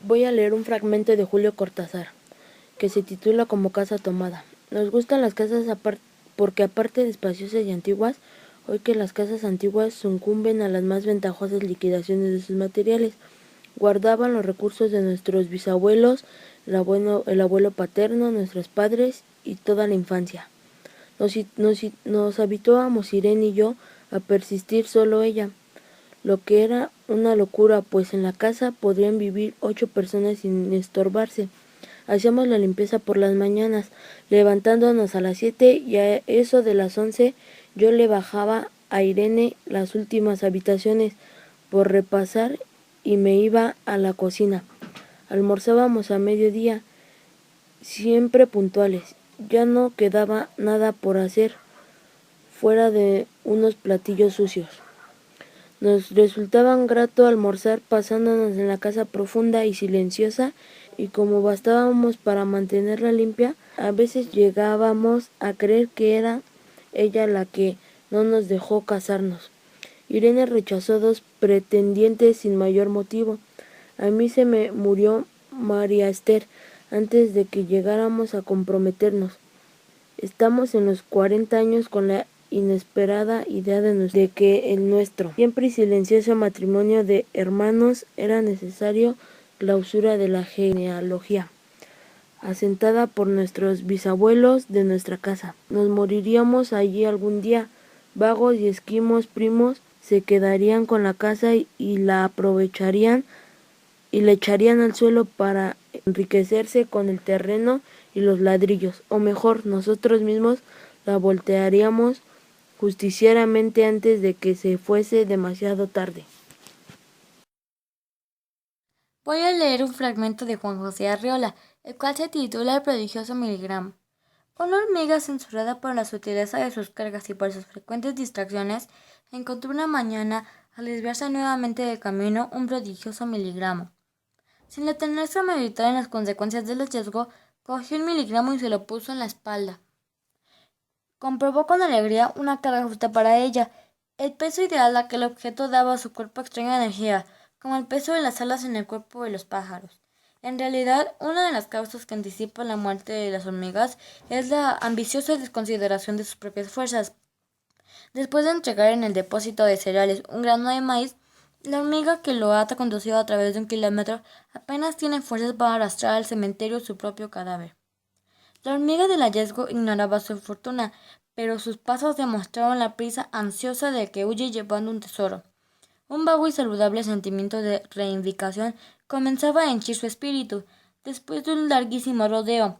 Voy a leer un fragmento de Julio Cortázar, que se titula Como casa tomada. Nos gustan las casas porque aparte de espaciosas y antiguas, hoy que las casas antiguas sucumben a las más ventajosas liquidaciones de sus materiales, guardaban los recursos de nuestros bisabuelos, el abuelo paterno, nuestros padres y toda la infancia. Nos habituábamos Irene y yo a persistir solo ella, lo que era una locura, pues en la casa podrían vivir 8 personas sin estorbarse. Hacíamos la limpieza por las mañanas, levantándonos a las 7 y a eso de las 11 yo le bajaba a Irene las últimas habitaciones por repasar y me iba a la cocina. Almorzábamos a mediodía, siempre puntuales. Ya no quedaba nada por hacer fuera de unos platillos sucios. Nos resultaba grato almorzar pasándonos en la casa profunda y silenciosa, y como bastábamos para mantenerla limpia, a veces llegábamos a creer que era ella la que no nos dejó casarnos. Irene rechazó 2 pretendientes sin mayor motivo. A mí se me murió María Esther antes de que llegáramos a comprometernos. Estamos en los 40 años con la inesperada idea de que el nuestro siempre y silencioso matrimonio de hermanos era necesario clausura de la genealogía, asentada por nuestros bisabuelos de nuestra casa. Nos moriríamos allí algún día. Vagos y esquimos primos se quedarían con la casa y la aprovecharían y la echarían al suelo para enriquecerse con el terreno y los ladrillos, o mejor, nosotros mismos la voltearíamos justicieramente antes de que se fuese demasiado tarde. Voy a leer un fragmento de Juan José Arriola, el cual se titula El prodigioso miligramo. Una hormiga, censurada por la sutileza de sus cargas y por sus frecuentes distracciones, encontró una mañana, al desviarse nuevamente del camino, un prodigioso miligramo. Sin detenerse a meditar en las consecuencias del hallazgo, cogió el miligramo y se lo puso en la espalda. Comprobó con alegría una carga justa para ella. El peso ideal a que el objeto daba a su cuerpo extraña energía, como el peso de las alas en el cuerpo de los pájaros. En realidad, una de las causas que anticipan la muerte de las hormigas es la ambiciosa desconsideración de sus propias fuerzas. Después de entregar en el depósito de cereales un grano de maíz, la hormiga que lo ha conducido a través de 1 kilómetro apenas tiene fuerzas para arrastrar al cementerio su propio cadáver. La hormiga del hallazgo ignoraba su fortuna, pero sus pasos demostraron la prisa ansiosa del que huye llevando un tesoro. Un vago y saludable sentimiento de reivindicación comenzaba a henchir su espíritu, después de un larguísimo rodeo,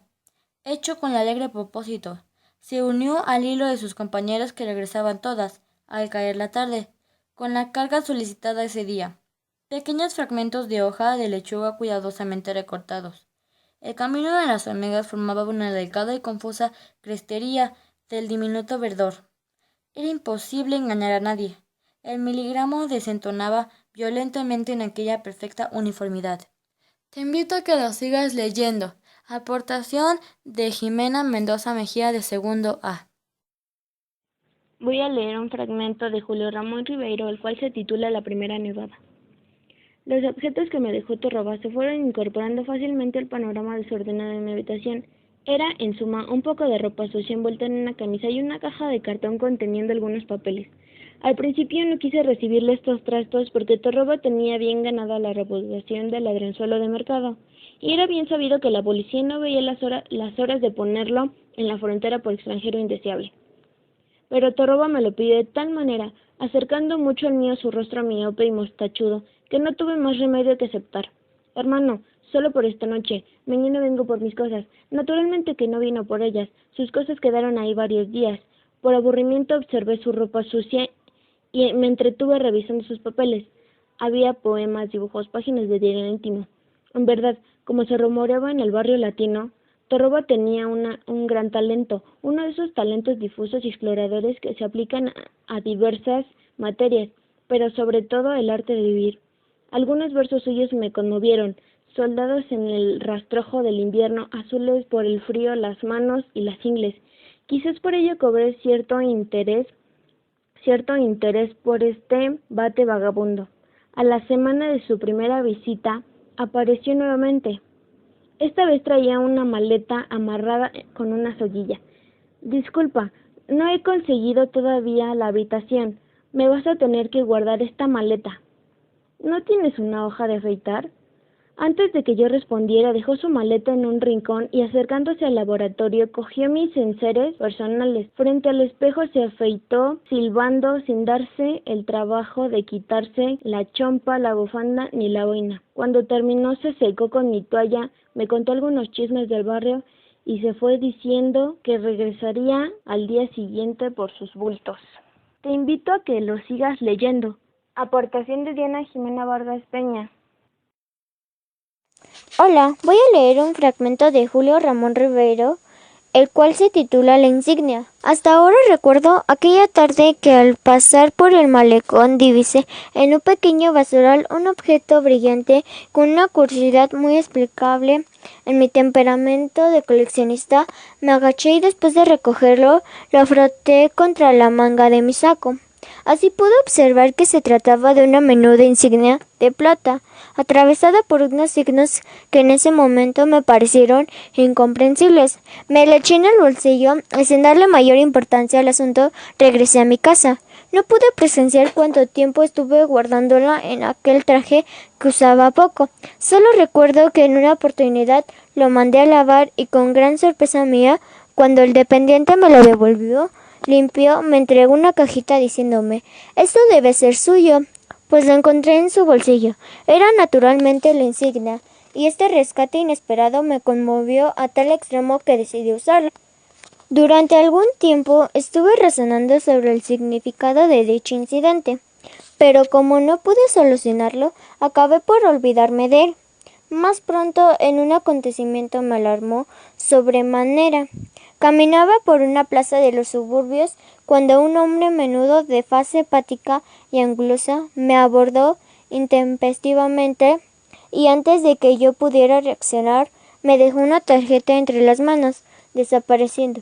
hecho con alegre propósito. Se unió al hilo de sus compañeras que regresaban todas, al caer la tarde, con la carga solicitada ese día. Pequeños fragmentos de hoja de lechuga cuidadosamente recortados. El camino de las hormigas formaba una delgada y confusa crestería del diminuto verdor. Era imposible engañar a nadie. El miligramo desentonaba violentamente en aquella perfecta uniformidad. Te invito a que lo sigas leyendo. Aportación de Jimena Mendoza Mejía de segundo A. Voy a leer un fragmento de Julio Ramón Ribeiro, el cual se titula La primera nevada. Los objetos que me dejó Torroba se fueron incorporando fácilmente al panorama desordenado de mi habitación. Era, en suma, un poco de ropa sucia envuelta en una camisa y una caja de cartón conteniendo algunos papeles. Al principio no quise recibirle estos trastos porque Torroba tenía bien ganada la reputación de ladronzuelo de mercado, y era bien sabido que la policía no veía las horas de ponerlo en la frontera por extranjero indeseable. Pero Torroba me lo pidió de tal manera, acercando mucho al mío su rostro miope y mostachudo, que no tuve más remedio que aceptar. Hermano, solo por esta noche. Mañana vengo por mis cosas. Naturalmente que no vino por ellas. Sus cosas quedaron ahí varios días. Por aburrimiento observé su ropa sucia y me entretuve revisando sus papeles. Había poemas, dibujos, páginas de diario íntimo. En verdad, como se rumoreaba en el barrio latino, Torroba tenía un gran talento, uno de esos talentos difusos y exploradores que se aplican a diversas materias, pero sobre todo el arte de vivir. Algunos versos suyos me conmovieron, soldados en el rastrojo del invierno, azules por el frío las manos y las ingles. Quizás por ello cobré cierto interés por este bate vagabundo. A la semana de su primera visita apareció nuevamente. Esta vez traía una maleta amarrada con una soguilla. Disculpa, no he conseguido todavía la habitación. Me vas a tener que guardar esta maleta. ¿No tienes una hoja de afeitar? Antes de que yo respondiera, dejó su maleta en un rincón y acercándose al laboratorio, cogió mis enseres personales. Frente al espejo se afeitó, silbando, sin darse el trabajo de quitarse la chompa, la bufanda ni la boina. Cuando terminó, se secó con mi toalla, me contó algunos chismes del barrio y se fue diciendo que regresaría al día siguiente por sus bultos. Te invito a que lo sigas leyendo. Aportación de Diana Jimena Vargas Peña. Hola, voy a leer un fragmento de Julio Ramón Rivero, el cual se titula La insignia. Hasta ahora recuerdo aquella tarde que al pasar por el malecón divisé en un pequeño basural un objeto brillante con una curiosidad muy explicable. En mi temperamento de coleccionista me agaché y después de recogerlo lo froté contra la manga de mi saco. Así pude observar que se trataba de una menuda insignia de plata, atravesada por unos signos que en ese momento me parecieron incomprensibles. Me la eché en el bolsillo y sin darle mayor importancia al asunto regresé a mi casa. No pude presenciar cuánto tiempo estuve guardándola en aquel traje que usaba poco. Solo recuerdo que en una oportunidad lo mandé a lavar y con gran sorpresa mía, cuando el dependiente me lo devolvió, limpio, me entregó una cajita diciéndome: «Esto debe ser suyo», pues lo encontré en su bolsillo. Era naturalmente la insignia, y este rescate inesperado me conmovió a tal extremo que decidí usarlo. Durante algún tiempo estuve razonando sobre el significado de dicho incidente, pero como no pude solucionarlo, acabé por olvidarme de él. Más pronto, en un acontecimiento me alarmó sobremanera. Caminaba por una plaza de los suburbios cuando un hombre menudo de faz hepática y angulosa me abordó intempestivamente y antes de que yo pudiera reaccionar me dejó una tarjeta entre las manos, desapareciendo,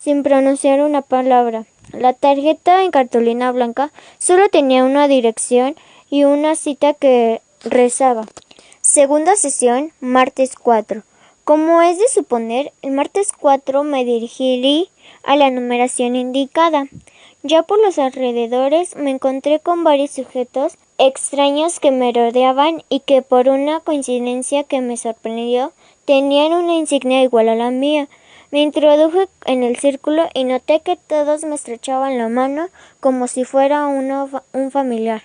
sin pronunciar una palabra. La tarjeta en cartulina blanca solo tenía una dirección y una cita que rezaba: segunda sesión, martes 4. Como es de suponer, el martes 4 me dirigí a la numeración indicada. Ya por los alrededores me encontré con varios sujetos extraños que me rodeaban y que, por una coincidencia que me sorprendió, tenían una insignia igual a la mía. Me introduje en el círculo y noté que todos me estrechaban la mano como si fuera un familiar.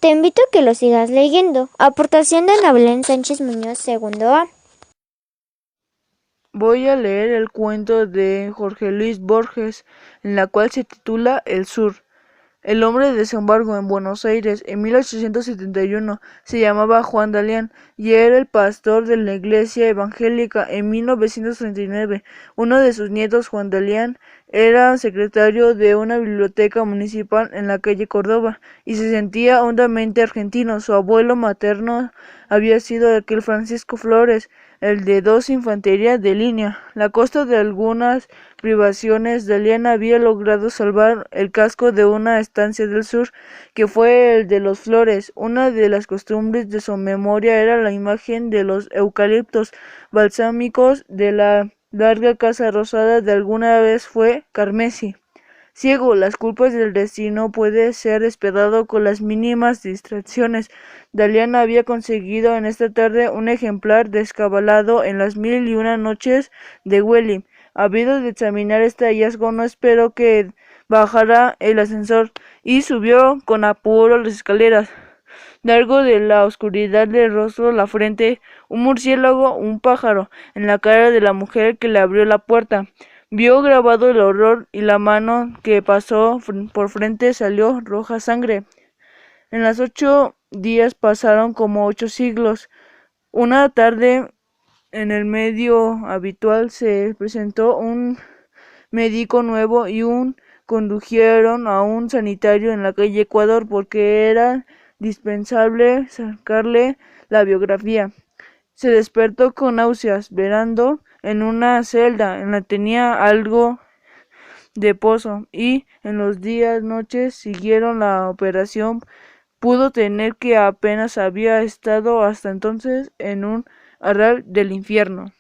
Te invito a que lo sigas leyendo. Aportación de Ana Belén Sánchez Muñoz, segundo A. Voy a leer el cuento de Jorge Luis Borges, en la cual se titula El Sur. El hombre desembarcó en Buenos Aires en 1871. Se llamaba Juan Dalián y era el pastor de la iglesia evangélica. En 1939, uno de sus nietos, Juan Dalián, era secretario de una biblioteca municipal en la calle Córdoba y se sentía hondamente argentino. Su abuelo materno había sido aquel Francisco Flores, el de 2 Infantería de Línea. A costa de algunas privaciones, Dalián había logrado salvar el casco de una estancia del sur, que fue el de los Flores. Una de las costumbres de su memoria era la imagen de los eucaliptos balsámicos de la larga casa rosada de alguna vez fue carmesí. Ciego, las culpas del destino puede ser despiadado con las mínimas distracciones. Dalián había conseguido en esta tarde un ejemplar descabalado en las 1001 noches de Welly. Habido de examinar este hallazgo, no esperó que bajara el ascensor y subió con apuro las escaleras. Largo de la oscuridad del rostro, la frente, un murciélago, un pájaro, en la cara de la mujer que le abrió la puerta. Vio grabado el horror y la mano que pasó por frente salió roja sangre. En las 8 días pasaron como 8 siglos. Una tarde, en el medio habitual, se presentó un médico nuevo y condujeron a un sanitario en la calle Ecuador porque era dispensable sacarle la biografía. Se despertó con náuseas, verando en una celda, en la tenía algo de pozo, y en los días noches siguieron la operación pudo tener que apenas había estado hasta entonces en un arral del infierno.